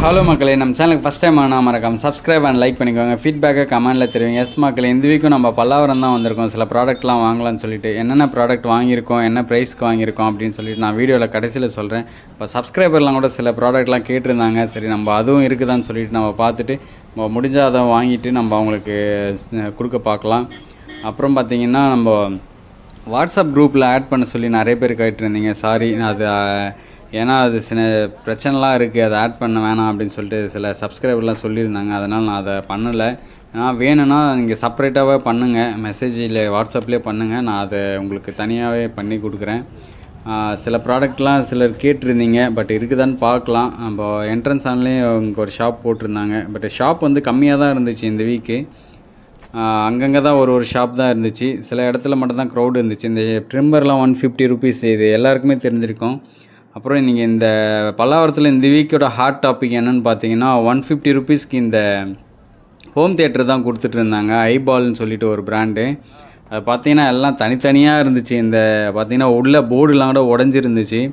Hello மக்களே, நம்ம சேனலுக்கு ஃபஸ்ட் டைம் ஆனால் மறக்காம சப்ஸ்கிரைப் அண்ட் லைக் பண்ணிக்கோங்க. ஃபீட்பேக்கை கமெண்ட்டில் தெரிவிங்க. எஸ் மக்களே, இந்த வீக்கும் நம்ம பல்லாவரம் தான் வந்திருக்கோம். சில ப்ராடக்ட்லாம் வாங்கலாம்னு சொல்லிட்டு என்னென்ன ப்ராடக்ட் வாங்கியிருக்கோம், என்ன ப்ரைஸ்க்கு வாங்கியிருக்கோம் அப்படின்னு சொல்லிட்டு நான் வீடியோவில் கடைசியில் சொல்கிறேன். இப்போ சப்ஸ்கிரைபர்லாம் கூட சில ப்ராடக்ட்லாம் கேட்டிருந்தாங்க. சரி, நம்ம அதுவும் இருக்குதான்னு சொல்லிட்டு நம்ம பார்த்துட்டு நம்ம முடிஞ்சால் அதை வாங்கிட்டு நம்ம அவங்களுக்கு கொடுக்க பார்க்கலாம். அப்புறம் பார்த்திங்கன்னா, நம்ம வாட்ஸ்அப் குரூப்பில் ஆட் பண்ண சொல்லி நிறைய பேர் கேட்டிருந்தீங்க. சாரி, அது ஏன்னா அது சில பிரச்சனைலாம் இருக்குது, அதை ஆட் பண்ண வேணாம் அப்படின்னு சொல்லிட்டு சில சப்ஸ்கிரைபர்லாம் சொல்லியிருந்தாங்க. அதனால் நான் அதை பண்ணலை. நான் வேணும்னா நீங்கள் செப்பரேட்டாகவே பண்ணுங்கள், மெசேஜில் வாட்ஸ்அப்லேயே பண்ணுங்கள், நான் அதை உங்களுக்கு தனியாகவே பண்ணி கொடுக்குறேன். சில ப்ராடக்ட்லாம் சிலர் கேட்டிருந்தீங்க, பட் இருக்குதான்னு பார்க்கலாம். நம்ம என்ட்ரன்ஸ் ஆன்லேயே இங்கே ஒரு ஷாப் போட்டிருந்தாங்க. பட் ஷாப் வந்து கம்மியாக தான் இருந்துச்சு இந்த வீக்கு. அங்கங்கே தான் ஒரு ஷாப் தான் இருந்துச்சு. சில இடத்துல மட்டும்தான் க்ரௌடு இருந்துச்சு. இந்த ட்ரிம்மர்லாம் 150 ருபீஸ், இது எல்லாருக்குமே தெரிஞ்சிருக்கும். அப்புறம் நீங்கள் இந்த பல்லாவரத்தில் இந்த வீக்கோட ஹாட் டாபிக் என்னென்னு பார்த்தீங்கன்னா, 150 ருபீஸ்க்கு இந்த ஹோம் தியேட்டர் தான் கொடுத்துட்ருந்தாங்க. ஐபால்னு சொல்லிட்டு ஒரு பிராண்டு. அது பார்த்தீங்கன்னா எல்லாம் தனித்தனியாக இருந்துச்சு. இந்த பார்த்தீங்கன்னா உள்ள போர்டுலாம் கூட உடஞ்சிருந்துச்சு.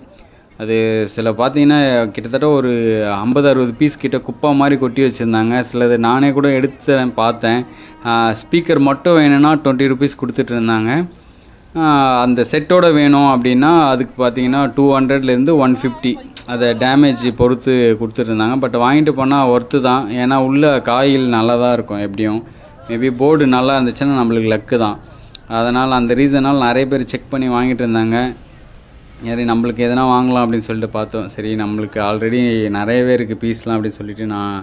அது சில பார்த்தீங்கன்னா கிட்டத்தட்ட ஒரு 50-60 பீஸ் கிட்ட குப்பை மாதிரி கொட்டி வச்சுருந்தாங்க. சிலது நானே கூட எடுத்து பார்த்தேன். ஸ்பீக்கர் மட்டும் வேணும்னா 20 ருபீஸ் கொடுத்துட்ருந்தாங்க. அந்த செட்டோடு வேணும் அப்படின்னா அதுக்கு பார்த்தீங்கன்னா 200லேருந்து 150 அதை டேமேஜ் பொறுத்து கொடுத்துட்ருந்தாங்க. பட் வாங்கிட்டு போனால் ஒர்த்து தான். ஏன்னா உள்ள காயில் நல்லா தான் இருக்கும். எப்படியும் மேபி போர்டு நல்லா இருந்துச்சுன்னா நம்மளுக்கு லக்கு தான். அதனால் அந்த ரீசனால் நிறைய பேர் செக் பண்ணி வாங்கிட்டு இருந்தாங்க. சரி, நம்மளுக்கு எதனா வாங்கலாம் அப்படின்னு சொல்லிட்டு பார்த்தோம். சரி, நம்மளுக்கு ஆல்ரெடி நிறையவே இருக்குது பீஸ்லாம் அப்படின்னு சொல்லிட்டு நான்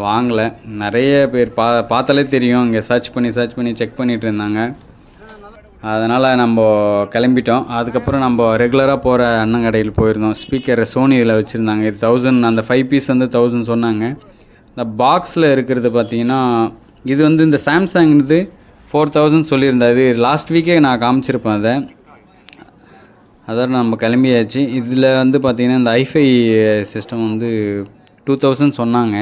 வாங்கலை. நிறைய பேர் பார்த்தாலே தெரியும், இங்கே சர்ச் பண்ணி செக் பண்ணிகிட்டு இருந்தாங்க. அதனால் நம்ம கிளம்பிட்டோம். அதுக்கப்புறம் நம்ம ரெகுலராக போகிற அண்ணன் கடையில் போயிருந்தோம். ஸ்பீக்கர் சோனி இதில் வச்சுருந்தாங்க. இது 1000, அந்த 5 பீஸ் வந்து 1000 சொன்னாங்க. இந்த பாக்ஸில் இருக்கிறது பார்த்திங்கன்னா, இது வந்து இந்த சாம்சங் இது 4000 சொல்லியிருந்தாது. லாஸ்ட் வீக்கே நான் காமிச்சிருப்பேன் அதை. அதான் நம்ம கிளம்பியாச்சு. இதில் வந்து பார்த்திங்கன்னா இந்த ஐஃபை சிஸ்டம் வந்து 2000 சொன்னாங்க.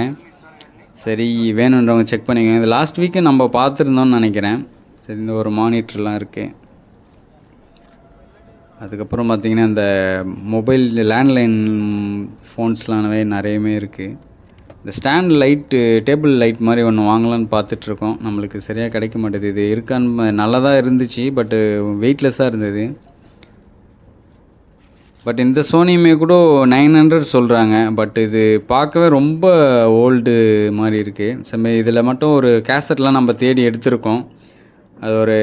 சரி, வேணுன்றவங்க செக் பண்ணிக்கோங்க. இது லாஸ்ட் வீக்கு நம்ம பார்த்துருந்தோம்னு நினைக்கிறேன். சரி, இந்த ஒரு மானிட்டர்லாம் இருக்குது. அதுக்கப்புறம் பார்த்திங்கன்னா இந்த மொபைல் லேண்ட்லைன் ஃபோன்ஸ்லானவே நிறையவே இருக்குது. இந்த ஸ்டாண்ட் லைட்டு, டேபிள் லைட் மாதிரி ஒன்று வாங்கலான்னு பார்த்துட்ருக்கோம். நம்மளுக்கு சரியாக கிடைக்க மாட்டேது. இது இருக்கான்னு நல்லா தான் இருந்துச்சு, பட்டு வெயிட்லெஸ்ஸாக இருந்தது. பட் இந்த சோனியுமே கூட 900 சொல்கிறாங்க. பட் இது பார்க்கவே ரொம்ப ஓல்டு மாதிரி இருக்குது. சரி, இதில் மட்டும் ஒரு கேசட்லாம் நம்ம தேடி எடுத்திருக்கோம். அது ஒரு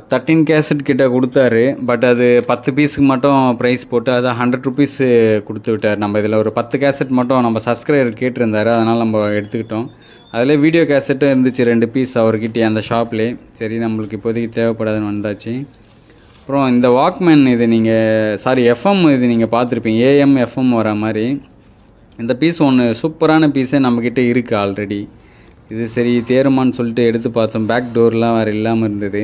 13 கேசட் கிட்ட கொடுத்தாரு. பட் அது 10 பீஸுக்கு மட்டும் ப்ரைஸ் போட்டு அதை 100 ருபீஸ் கொடுத்து விட்டார். நம்ம இதில் ஒரு 10 கேசட் மட்டும் நம்ம சப்ஸ்கிரைபர் கேட்டிருந்தார், அதனால் நம்ம எடுத்துக்கிட்டோம். அதில் வீடியோ கேசட்டும் இருந்துச்சு 2 பீஸ் அவர்கிட்ட அந்த ஷாப்லேயே. சரி, நம்மளுக்கு இப்போதைக்கு தேவைப்படாதுன்னு வந்தாச்சு. அப்புறம் இந்த வாக்மேன் இது எஃப்எம் இது நீங்கள் பார்த்துருப்பீங்க, ஏஎம் எஃப்எம் வர மாதிரி. இந்த பீஸ் ஒன்று சூப்பரான பீஸே நம்மக்கிட்ட இருக்குது ஆல்ரெடி. இது சரி தேருமான்னு சொல்லிட்டு எடுத்து பார்த்தோம். பேக் டோர்லாம் வேறு இல்லாமல் இருந்தது.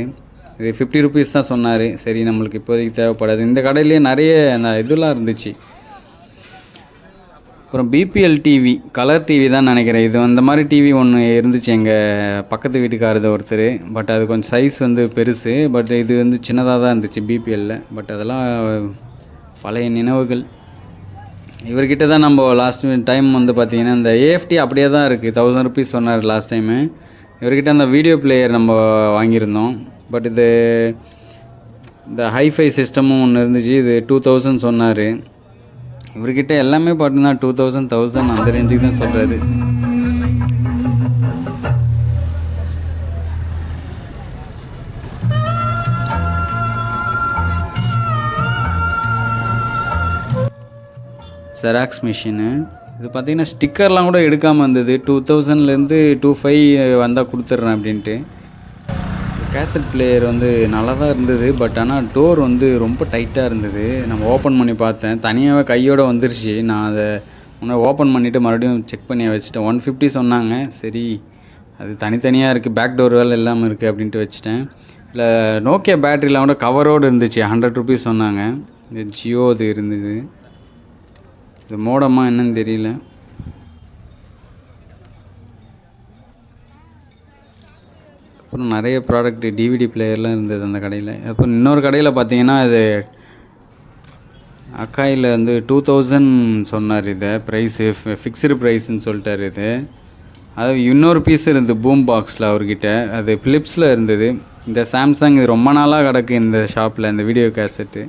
இது 50 ருபீஸ் தான் சொன்னார். சரி, நம்மளுக்கு இப்போதைக்கு தேவைப்படாது. இந்த கடையிலே நிறைய அந்த இதெல்லாம் இருந்துச்சு. அப்புறம் பிபிஎல் டிவி, கலர் டிவி தான் நினைக்கிறேன். இது அந்த மாதிரி டிவி ஒன்று இருந்துச்சு எங்கள் பக்கத்து வீட்டுக்காரது ஒருத்தர். பட் அது கொஞ்சம் சைஸ் வந்து பெருசு. பட் இது வந்து சின்னதாக தான் இருந்துச்சு பிபிஎல்லில். பட் அதெல்லாம் பழைய நினைவுகள். இவர்கிட்ட தான் நம்ம லாஸ்ட் டைம் வந்து பார்த்திங்கன்னா இந்த ஏஎஃப்டி அப்படியே தான் இருக்குது. 1000 ருபீஸ் சொன்னார் லாஸ்ட் டைமு. இவர்கிட்ட அந்த வீடியோ பிளேயர் நம்ம வாங்கியிருந்தோம். பட் இது இந்த ஹைஃபை சிஸ்டமும் ஒன்று இருந்துச்சு. இது 2000 சொன்னார். இவர்கிட்ட எல்லாமே பார்த்தீங்கன்னா 2000, 1000 அந்த ரேஞ்சுக்கு தான் சொல்கிறாரு. ஜெராக்ஸ் மிஷினு இது பார்த்திங்கன்னா ஸ்டிக்கர்லாம் கூட எடுக்காமல் இருந்தது. 2000லேருந்து 2500 வந்தால் கொடுத்துட்றேன் அப்படின்ட்டு. கேசட் பிளேயர் வந்து நல்லா தான் இருந்தது. பட் ஆனால் டோர் வந்து ரொம்ப டைட்டாக இருந்தது. நம்ம ஓப்பன் பண்ணி பார்த்தேன், தனியாகவே கையோடு வந்துருச்சு. நான் அதை ஓப்பன் பண்ணிவிட்டு மறுபடியும் செக் பண்ணி வச்சுட்டேன். 150 சொன்னாங்க. சரி, அது தனித்தனியாக இருக்குது, பேக் டோர் வேலை எல்லாமே இருக்குது அப்படின்ட்டு வச்சுட்டேன். இல்லை, நோக்கியா பேட்டரிலாம் கூட கவரோடு இருந்துச்சு, 100 ருபீஸ் சொன்னாங்க. இது ஜியோ இது இருந்தது. இது மோடமா என்னன்னு தெரியல. அப்புறம் நிறைய ப்ராடக்ட் டிவிடி பிளேயர்லாம் இருந்தது அந்த கடையில். அப்புறம் இன்னொரு கடையில் பார்த்தீங்கன்னா இது அக்காயில் வந்து 2000 சொன்னார். இதை ப்ரைஸு ஃபிக்ஸ்டு ப்ரைஸ்ன்னு சொல்லிட்டார். இது அது இன்னொரு பீஸ் இருந்தது பூம் பாக்ஸில் அவர்கிட்ட, அது ஃபிலிப்ஸில் இருந்தது. இந்த சாம்சங் இது ரொம்ப நாளாக கிடக்கு இந்த ஷாப்பில், இந்த வீடியோ கேசட்டு.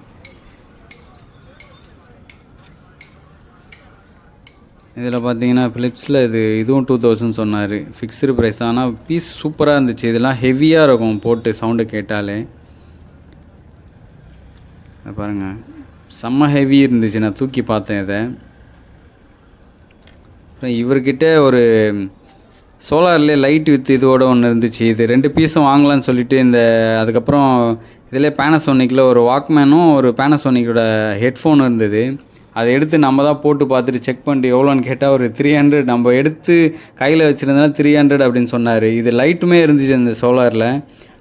இதில் பார்த்தீங்கன்னா ஃபிலிப்ஸில் இதுவும் 2000 சொன்னார். ஃபிக்ஸ்டு ப்ரைஸ் தான், ஆனால் பீஸ் சூப்பராக இருந்துச்சு. இதெல்லாம் ஹெவியாக இருக்கும் போட்டு சவுண்டு கேட்டாலே. பாருங்கள், செம்ம ஹெவி இருந்துச்சு. நான் தூக்கி பார்த்தேன் இதை. அப்புறம் இவர்கிட்ட ஒரு சோலார்லேயே லைட் வித் இதோட ஒன்று இருந்துச்சு. இது 2 பீஸும் வாங்கலான்னு சொல்லிட்டு அதுக்கப்புறம் இதில் பேனாசோனிக்கில் ஒரு வாக்மேனும் ஒரு பேனாசோனிக்கோட ஹெட்ஃபோன் இருந்தது. அதை எடுத்து நம்ம தான் போட்டு பார்த்துட்டு செக் பண்ணிட்டு எவ்வளோன்னு கேட்டால் ஒரு 300, நம்ம எடுத்து கையில் வச்சுருந்தாலும் 300 அப்படின்னு சொன்னார். இது லைட்டுமே இருந்துச்சு இந்த சோலாரில்.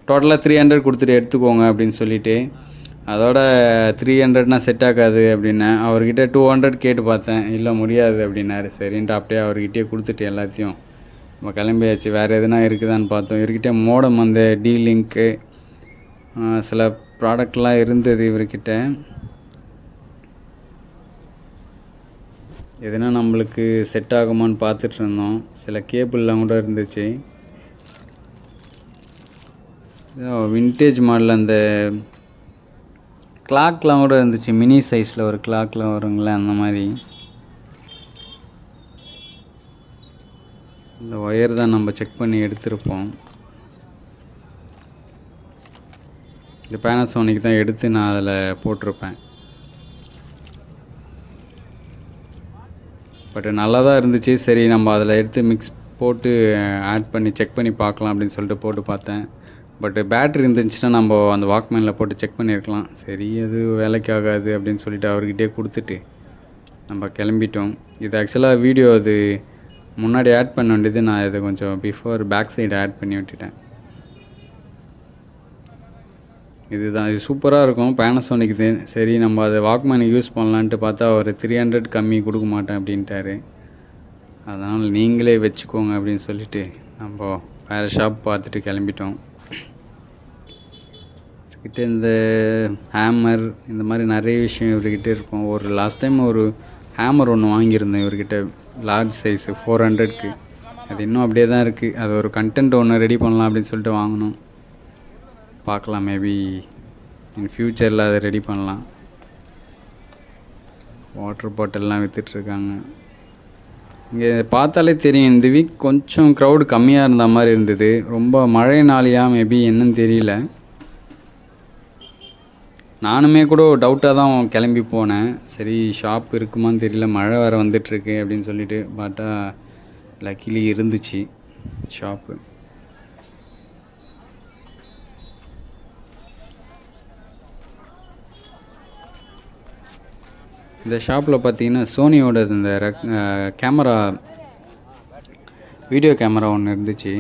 டோட்டலாக 300 கொடுத்துட்டு எடுத்துக்கோங்க அப்படின்னு சொல்லிட்டு, அதோட 300னா செட் ஆகாது அப்படின்னேன். அவர்கிட்ட 200 கேட்டு பார்த்தேன், இல்லை முடியாது அப்படின்னாரு. சரின்ட்டு அப்படியே அவர்கிட்டயே கொடுத்துட்டு எல்லாத்தையும் நம்ம கிளம்பியாச்சு. வேறு எதுனா இருக்குதான்னு பார்த்தோம். இவர்கிட்ட மோடம் அந்த D-Link சில ப்ராடக்ட்லாம் இருந்தது இவர்கிட்ட. எதுனா நம்மளுக்கு செட் ஆகுமான்னு பார்த்துட்டு இருந்தோம். சில கேபிள்லாம் கூட இருந்துச்சு. வின்டேஜ் மாடல் அந்த கிளாக்லாம் கூட இருந்துச்சு. மினி சைஸில் ஒரு கிளாக்லாம் வருங்களே, அந்த மாதிரி. இந்த ஒயர் தான் நம்ம செக் பண்ணி எடுத்திருப்போம். இந்த பேனாசோனிக் தான் எடுத்து நான் அதில் போட்டிருப்பேன். பட் நல்லா தான் இருந்துச்சு. சரி, நம்ம அதில் எடுத்து மிக்ஸ் போட்டு ஆட் பண்ணி செக் பண்ணி பார்க்கலாம் அப்படின்னு சொல்லிட்டு போட்டு பார்த்தேன். பட் பேட்ரி இருந்துச்சுன்னா நம்ம அந்த வாக்மேனில் போட்டு செக் பண்ணியிருக்கலாம். சரி, அது வேலைக்கு ஆகாது அப்படின்னு சொல்லிட்டு அவர்கிட்டே கொடுத்துட்டு நம்ம கிளம்பிட்டோம். இது ஆக்சுவலாக வீடியோ அது முன்னாடி ஆட் பண்ண வேண்டியது, நான் இதை கொஞ்சம் பிஃபோர் பேக் சைடு ஆட் பண்ணி விட்டுட்டேன். இதுதான், இது சூப்பராக இருக்கும் பேனாசோனிக் இது. சரி, நம்ம அதை வாக்மேனுக்கு யூஸ் பண்ணலான்ட்டு பார்த்தா ஒரு 300 கம்மி கொடுக்க மாட்டேன் அப்படின்ட்டாரு. அதனால் நீங்களே வச்சுக்கோங்க அப்படின்னு சொல்லிவிட்டு நம்ம வேறு ஷாப் பார்த்துட்டு கிளம்பிட்டோம். இவர்கிட்ட இந்த ஹேமர் இந்த மாதிரி நிறைய விஷயம் இவர்கிட்ட இருக்கும். ஒரு லாஸ்ட் டைம் ஒரு ஹேமர் ஒன்று வாங்கியிருந்தேன் இவர்கிட்ட, லார்ஜ் சைஸு 400க்கு. அது இன்னும் அப்படியே தான் இருக்குது. அது ஒரு கண்டென்ட் ஒன்று ரெடி பண்ணலாம் அப்படின்னு சொல்லிட்டு வாங்கினோம். பார்க்கலாம், மேபி இன் ஃப்யூச்சரில் அதை ரெடி பண்ணலாம். வாட்டர் பாட்டில்லாம் விற்றுட்ருக்காங்க. இங்கே பார்த்தாலே தெரியும், இந்த வீக் கொஞ்சம் க்ரௌடு கம்மியாக இருந்த மாதிரி இருந்தது. ரொம்ப மழைனாலையா மேபி என்னன்னு தெரியல. நானுமே கூட டவுட்டாக தான் கிளம்பி போனேன். சரி, ஷாப் இருக்குமான்னு தெரியல, மழை வேறு வந்துட்டுருக்கு அப்படின்னு சொல்லிட்டு பார்த்தா லக்கிலி இருந்துச்சு ஷாப்பு. இந்த ஷாப்பில் பார்த்தீங்கன்னா சோனியோட இந்த கேமரா, வீடியோ கேமரா ஒன்று இருந்துச்சு.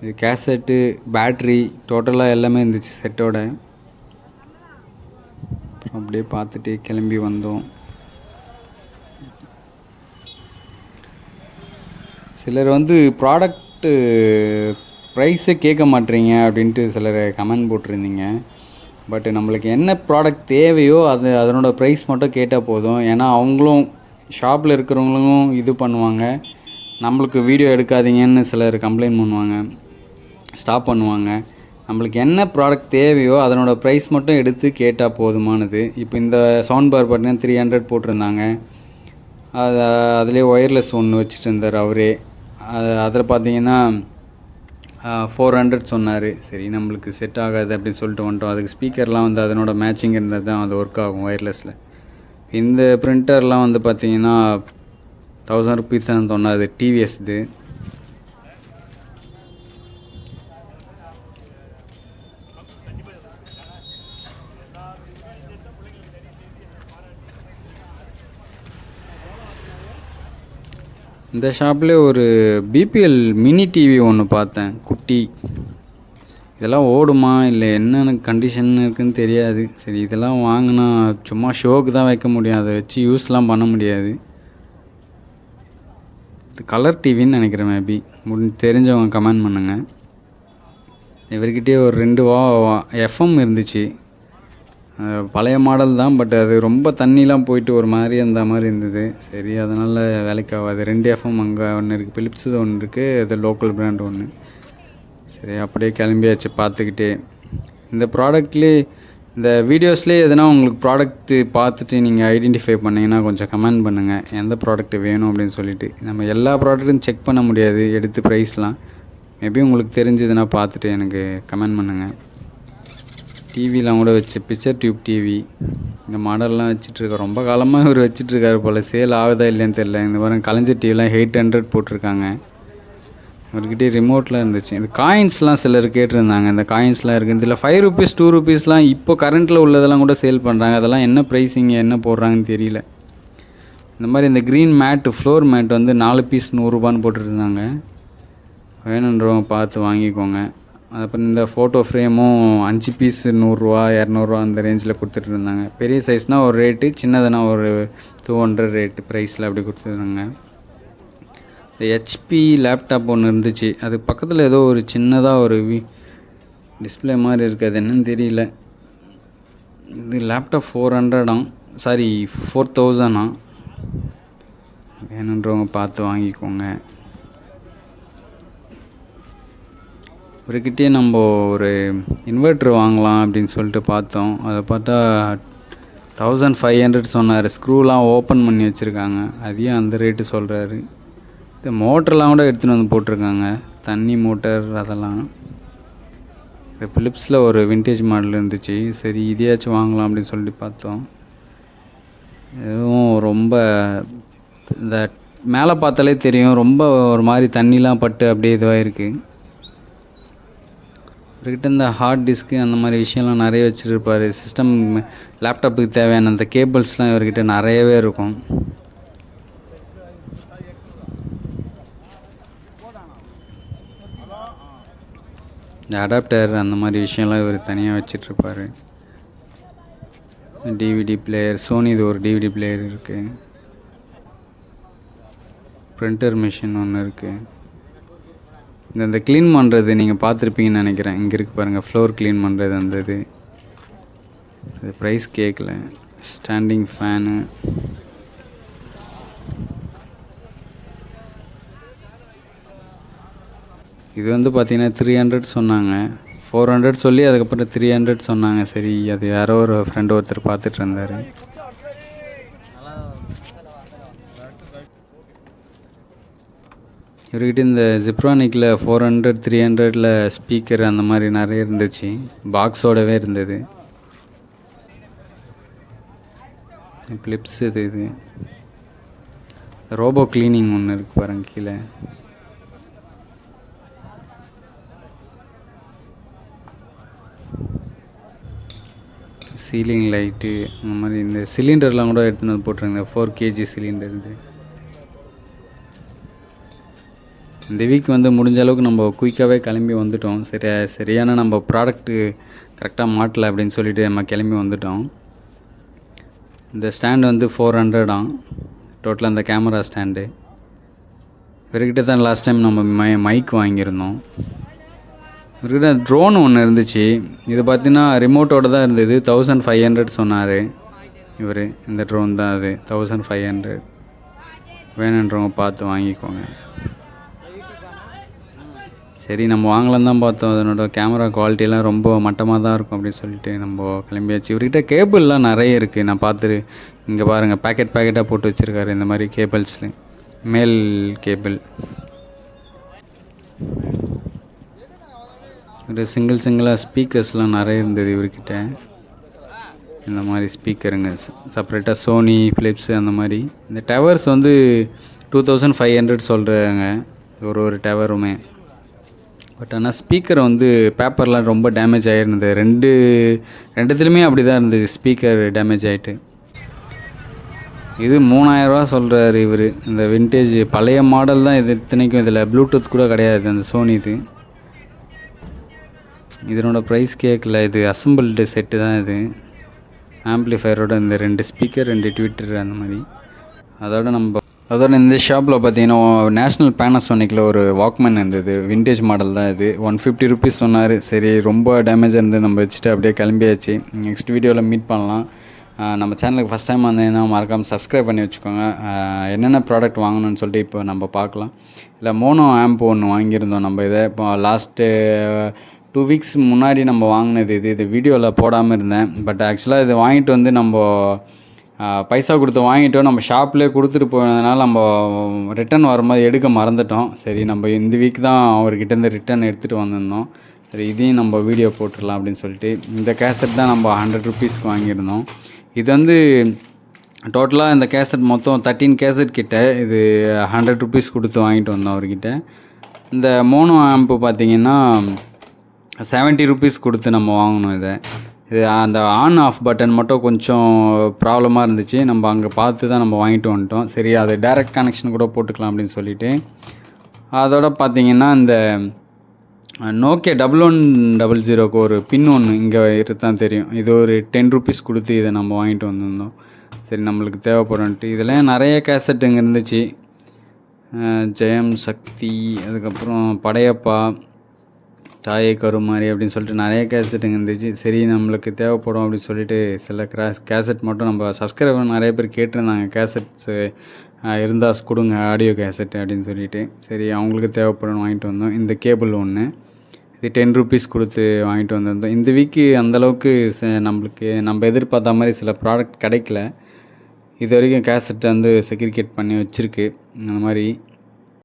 இது கேசட்டு, பேட்ரி, டோட்டலாக எல்லாமே இருந்துச்சு செட்டோட. அப்படியே பார்த்துட்டு கிளம்பி வந்தோம். சிலர் வந்து ப்ராடக்ட்டு ப்ரைஸே கேட்க மாட்டேறீங்க அப்படின்ட்டு சிலர் கமெண்ட் போட்டிருந்தீங்க. பட் நம்மளுக்கு என்ன ப்ராடக்ட் தேவையோ அதனோட ப்ரைஸ் மட்டும் கேட்டால் போதும். ஏன்னா அவங்களும் ஷாப்பில் இருக்கிறவங்களும் இது பண்ணுவாங்க, நம்மளுக்கு வீடியோ எடுக்காதீங்கன்னு சிலர் கம்ப்ளைண்ட் பண்ணுவாங்க, ஸ்டாப் பண்ணுவாங்க. நம்மளுக்கு என்ன ப்ராடக்ட் தேவையோ அதனோட ப்ரைஸ் மட்டும் எடுத்து கேட்டால் போதுமானது. இப்போ இந்த சவுண்ட் பார் பார்த்தீங்கன்னா 300 போட்டிருந்தாங்க. அதிலே ஒயர்லெஸ் ஒன்று வச்சுட்டு இருந்தார் அவரே. அதில் பார்த்தீங்கன்னா 400 சொன்னார். சரி, நம்மளுக்கு செட் ஆகாது அப்படின்னு சொல்லிட்டு வந்துட்டோம். அதுக்கு ஸ்பீக்கர்லாம் வந்து அதனோட மேட்சிங் இருந்தால் தான் அது ஒர்க் ஆகும் ஒயர்லெஸில். இந்த ப்ரிண்டர்லாம் வந்து பார்த்திங்கன்னா 1000 rupees தான் சொன்னார். டிவிஎஸ் இது. இந்த ஷாப்லேயே ஒரு பிபிஎல் மினி டிவி ஒன்று பார்த்தேன், குட்டி. இதெல்லாம் ஓடுமா இல்லை என்னென்ன கண்டிஷன் இருக்குதுன்னு தெரியாது. சரி, இதெல்லாம் வாங்கினா சும்மா ஷோக்கு தான் வைக்க முடியும், அதை வச்சு யூஸ்லாம் பண்ண முடியாது. இது கலர் டிவின்னு நினைக்கிறேன், மேபி தெரிஞ்சவங்க கமெண்ட் பண்ணுங்கள். இவர்கிட்டயே ஒரு 2 எஃப்எம் இருந்துச்சு. பழைய மாடல் தான், பட் அது ரொம்ப தண்ணிலாம் போயிட்டு ஒரு மாதிரி அந்த மாதிரி இருந்தது. சரி அதனால் வேலைக்கு ஆகாது. 2 எஃப்எம் அங்கே ஒன்று இருக்குது, பிலிப்ஸு ஒன்று இருக்குது, அது லோக்கல் பிராண்ட் ஒன்று. சரி அப்படியே கிளம்பியாச்சு பார்த்துக்கிட்டே. இந்த ப்ராடக்ட்லேயே இந்த வீடியோஸ்லேயே எதனா உங்களுக்கு ப்ராடக்ட்டு பார்த்துட்டு நீங்கள் ஐடென்டிஃபை பண்ணிங்கன்னா கொஞ்சம் கமெண்ட் பண்ணுங்கள், எந்த ப்ராடக்ட் வேணும் அப்படின்னு சொல்லிட்டு. நம்ம எல்லா ப்ராடக்ட்டும் செக் பண்ண முடியாது எடுத்து ப்ரைஸ்லாம். மேபி உங்களுக்கு தெரிஞ்சதுன்னா பார்த்துட்டு எனக்கு கமெண்ட் பண்ணுங்கள். டிவிலாம் கூட வச்சு பிக்சர் டியூப் டிவி இந்த மாடல்லாம் வச்சிட்ருக்கோம். ரொம்ப காலமாக இவர் வச்சிட்ருக்காரு போல். சேல் ஆகுதா இல்லைன்னு தெரில. இந்த மாதிரி கலைஞர் டிவிலாம் 800 போட்டிருக்காங்க. இவர்கிட்டே ரிமோட்டில் இருந்துச்சு. இந்த காயின்ஸ்லாம் சிலர் கேட்டிருந்தாங்க. இந்த காயின்ஸ்லாம் இருக்குது. இதில் 5 ருபீஸ் 2 ருபீஸ்லாம் இப்போ கரண்ட்டில் உள்ளதெல்லாம் கூட சேல் பண்ணுறாங்க. அதெல்லாம் என்ன ப்ரைஸிங்க என்ன போடுறாங்கன்னு தெரியல. இந்த மாதிரி இந்த க்ரீன் மேட்டு ஃப்ளோர் மேட் வந்து 4 பீஸ் 100 ரூபான்னு போட்டுருந்தாங்க. வேணுன்றவங்க பார்த்து வாங்கிக்கோங்க. அப்புறம் இந்த ஃபோட்டோ ஃப்ரேமும் 5 பீஸ் 100 200 அந்த ரேஞ்சில் கொடுத்துட்ருந்தாங்க. பெரிய சைஸ்னால் ஒரு ரேட்டு, சின்னதுனா ஒரு 200 ரேட்டு ப்ரைஸில் அப்படி கொடுத்துருந்தாங்க. இந்த ஹெச்பி லேப்டாப் ஒன்று இருந்துச்சு. அது பக்கத்தில் ஏதோ ஒரு சின்னதாக ஒரு டிஸ்பிளே மாதிரி இருக்குது, அது என்னன்னு தெரியல. இது லேப்டாப் 400 சாரி 4000 வேணுன்றவங்க பார்த்து வாங்கிக்கோங்க. இவர்கிட்டே நம்ம ஒரு இன்வெர்ட்ரு வாங்கலாம் அப்படின்னு சொல்லிட்டு பார்த்தோம். அதை பார்த்தா 1500 சொன்னார். ஸ்க்ரூலாம் ஓப்பன் பண்ணி வச்சுருக்காங்க, அதையும் அந்த ரேட்டு சொல்கிறாரு. இந்த மோட்டர்லாம் கூட எடுத்துகிட்டு வந்து போட்டிருக்காங்க, தண்ணி மோட்டர் அதெல்லாம். பிலிப்ஸில் ஒரு விண்டேஜ் மாடல் இருந்துச்சு. சரி இதையாச்சும் வாங்கலாம் அப்படின்னு சொல்லிட்டு பார்த்தோம். எதுவும் ரொம்ப இந்த மேலே பார்த்தாலே தெரியும், ரொம்ப ஒரு மாதிரி தண்ணிலாம் பட்டு அப்படியே இதுவாக இருக்குது. இவர்கிட்ட இந்த ஹார்ட் டிஸ்க்கு அந்த மாதிரி விஷயம்லாம் நிறைய வச்சுருப்பார். சிஸ்டம் லேப்டாப்புக்கு தேவையான அந்த கேபிள்ஸ்லாம் இவர்கிட்ட நிறையவே இருக்கும். இந்த அடாப்டர் அந்த மாதிரி விஷயம்லாம் இவர் தனியாக வச்சிட்ருப்பார். டிவிடி பிளேயர், சோனி இது ஒரு டிவிடி பிளேயர் இருக்குது. பிரிண்டர் மிஷின் ஒன்று இருக்குது. இந்த க்ளீன் பண்ணுறது நீங்கள் பார்த்துருப்பீங்கன்னு நினைக்கிறேன். இங்கே இருக்குது பாருங்கள், ஃப்ளோர் க்ளீன் பண்ணுறது அந்த இது. அது ப்ரைஸ் கேட்கல. ஸ்டாண்டிங் ஃபேனு, இது வந்து பார்த்திங்கன்னா 300 சொன்னாங்க. 400 சொல்லி அதுக்கப்புறம் 300 சொன்னாங்க. சரி அது யாரோ ஒரு ஃப்ரெண்டு ஒருத்தர் பார்த்துட்டு இருந்தார். இவர்கிட்ட இந்த ஜிப்ரானிக்கில் 400 300 ஸ்பீக்கர் அந்த மாதிரி நிறைய இருந்துச்சு, பாக்ஸோடவே இருந்தது. பிலிப்ஸ் இது ரோபோ க்ளீனிங் ஒன்று இருக்குது பாருங்க கீழே. சீலிங் லைட்டு அந்த மாதிரி. இந்த சிலிண்டர்லாம் கூட எடுத்துன்னு வந்து போட்டிருங்க, 4 kg சிலிண்டர். இந்த வீக் வந்து முடிஞ்ச அளவுக்கு நம்ம குயிக்காகவே கிளம்பி வந்துட்டோம். சரியான நம்ம ப்ராடக்ட்டு கரெக்டாக மாட்டலை அப்படின்னு சொல்லிட்டு நம்ம கிளம்பி வந்துட்டோம். இந்த ஸ்டாண்டு வந்து 400 டோட்டலாக அந்த கேமரா ஸ்டாண்டு. இவர்கிட்ட தான் லாஸ்ட் டைம் நம்ம மைக் வாங்கியிருந்தோம். இவர்கிட்ட ட்ரோன் ஒன்று இருந்துச்சு. இது பார்த்தீங்கன்னா ரிமோட்டோடு தான் இருந்தது. 1500 சொன்னார் இவர். இந்த ட்ரோன் தான் அது 1500. வேணுன்றவங்க பார்த்து வாங்கிக்கோங்க. சரி நம்ம வாங்கலாம் தான் பார்த்தோம். அதனோட கேமரா குவாலிட்டிலாம் ரொம்ப மட்டமாக தான் இருக்கும் அப்படின்னு சொல்லிட்டு நம்ம கிளம்பியாச்சு. இவர்கிட்ட கேபிள்லாம் நிறைய இருக்குது. நான் பார்த்துட்டு இங்கே பாருங்கள், பேக்கெட்டாக போட்டு வச்சுருக்காரு இந்த மாதிரி கேபிள்ஸில், மேல் கேபிள். ஒரு சிங்கிளாக ஸ்பீக்கர்ஸ்லாம் நிறைய இருந்தது இவர்கிட்ட. இந்த மாதிரி ஸ்பீக்கருங்க செப்பரேட்டாக சோனி ஃபிலிப்ஸு அந்த மாதிரி. இந்த டவர்ஸ் வந்து 2500 சொல்கிறாங்க ஒரு டவருமே. பட் ஆனால் ஸ்பீக்கர் வந்து பேப்பர்லாம் ரொம்ப டேமேஜ் ஆகிருந்தது. ரெண்டுத்துலேயுமே அப்படி தான் இருந்தது, ஸ்பீக்கர் டேமேஜ் ஆகிட்டு. இது 3000 ரூபா சொல்கிறாரு இவர். இந்த விண்டேஜ் பழைய மாடல் தான் இது. இத்தனைக்கும் இதில் ப்ளூடூத் கூட கிடையாது அந்த சோனி இது. இதனோட ப்ரைஸ் கேட்கல. இது அசம்பிள்டு செட்டு தான் இது. ஆம்ப்ளிஃபயரோட இந்த 2 ஸ்பீக்கர் 2 ட்விட்டர் அந்த மாதிரி. அதோட நம்ம அதோட இந்த ஷாப்பில் பார்த்தீங்கன்னா நேஷ்னல் பேனாசோனிக்கில் ஒரு வாக்மேன் இருந்தது, விண்டேஜ் மாடல் தான் இது. 150 ருபீஸ் சொன்னார். சரி, ரொம்ப டேமேஜாக இருந்து நம்ம வச்சுட்டு அப்படியே கிளம்பியாச்சு. நெக்ஸ்ட் வீடியோவில் மீட் பண்ணலாம். நம்ம சேனலுக்கு ஃபஸ்ட் டைம் வந்தீங்கன்னா மறக்காமல் சப்ஸ்கிரைப் பண்ணி வச்சுக்கோங்க. என்னென்ன ப்ராடக்ட் வாங்கணும்னு சொல்லிட்டு இப்போ நம்ம பார்க்கலாம். இல்லை மோனோ ஆம்ப் ஒன்று வாங்கியிருந்தோம் நம்ம. இதை இப்போ லாஸ்ட்டு 2 வீக்ஸ் முன்னாடி நம்ம வாங்கினது இது வீடியோவில் போடாமல் இருந்தேன். பட் ஆக்சுவலாக இது வாங்கிட்டு வந்து நம்ம பைசா கொடுத்து வாங்கிட்டோம். நம்ம ஷாப்லேயே கொடுத்துட்டு போனதுனால நம்ம ரிட்டன் வரும்போது எடுக்க மறந்துட்டோம். சரி, நம்ம இந்த வீக் தான் அவர்கிட்டேருந்து ரிட்டன் எடுத்துகிட்டு வந்திருந்தோம். சரி, இதையும் நம்ம வீடியோ போட்டுடலாம் அப்படின்னு சொல்லிட்டு இந்த கேசட் தான் நம்ம 100 ருபீஸ்க்கு வாங்கியிருந்தோம். இது வந்து டோட்டலாக இந்த கேசட் மொத்தம் 13 கேசட் கிட்ட இது 100 ருபீஸ் கொடுத்து வாங்கிட்டு வந்தோம் அவர்கிட்ட. இந்த மோனோ ஆம்பு பார்த்திங்கன்னா 70 ருபீஸ் கொடுத்து நம்ம வாங்கணும். இது அந்த ஆன் ஆஃப் பட்டன் மட்டும் கொஞ்சம் ப்ராப்ளமாக இருந்துச்சு. நம்ம அங்கே பார்த்து தான் நம்ம வாங்கிட்டு வந்துட்டோம். சரி, அது டைரக்ட் கனெக்ஷன் கூட போட்டுக்கலாம் அப்படின்னு சொல்லிவிட்டு. அதோட பார்த்திங்கன்னா இந்த நோக்கியா 1100க்கு ஒரு பின் ஒன்று இங்கே தான் தெரியும். இது ஒரு 10 ருபீஸ் கொடுத்து இதை நம்ம வாங்கிட்டு வந்திருந்தோம். சரி, நம்மளுக்கு தேவைப்படும்ட்டு. இதில் நிறைய கேசட் இங்கே இருந்துச்சு. ஜெயம் சக்தி, அதுக்கப்புறம் படையப்பா, தாயை கருமாரி அப்படின்னு சொல்லிட்டு நிறைய கேசட்டுங்க இருந்துச்சு. சரி, நம்மளுக்கு தேவைப்படும் அப்படின்னு சொல்லிட்டு சில கேசட் மட்டும் நம்ம சப்ஸ்கிரைபர் நிறைய பேர் கேட்டிருந்தாங்க, கேசட்ஸு இருந்தால் கொடுங்க ஆடியோ கேசட் அப்படின்னு சொல்லிட்டு. சரி, அவங்களுக்கு தேவைப்படும் வாங்கிட்டு வந்தோம். இந்த கேபிள் ஒன்று, இது 10 ருபீஸ் கொடுத்து வாங்கிட்டு வந்திருந்தோம். இந்த வீக்கு அந்தளவுக்கு நம்மளுக்கு நம்ம எதிர்பார்த்த மாதிரி சில ப்ராடக்ட் கிடைக்கல. இது வரைக்கும் கேசட்டை வந்து செக்ரிகேட் பண்ணி வச்சுருக்கு அந்த மாதிரி.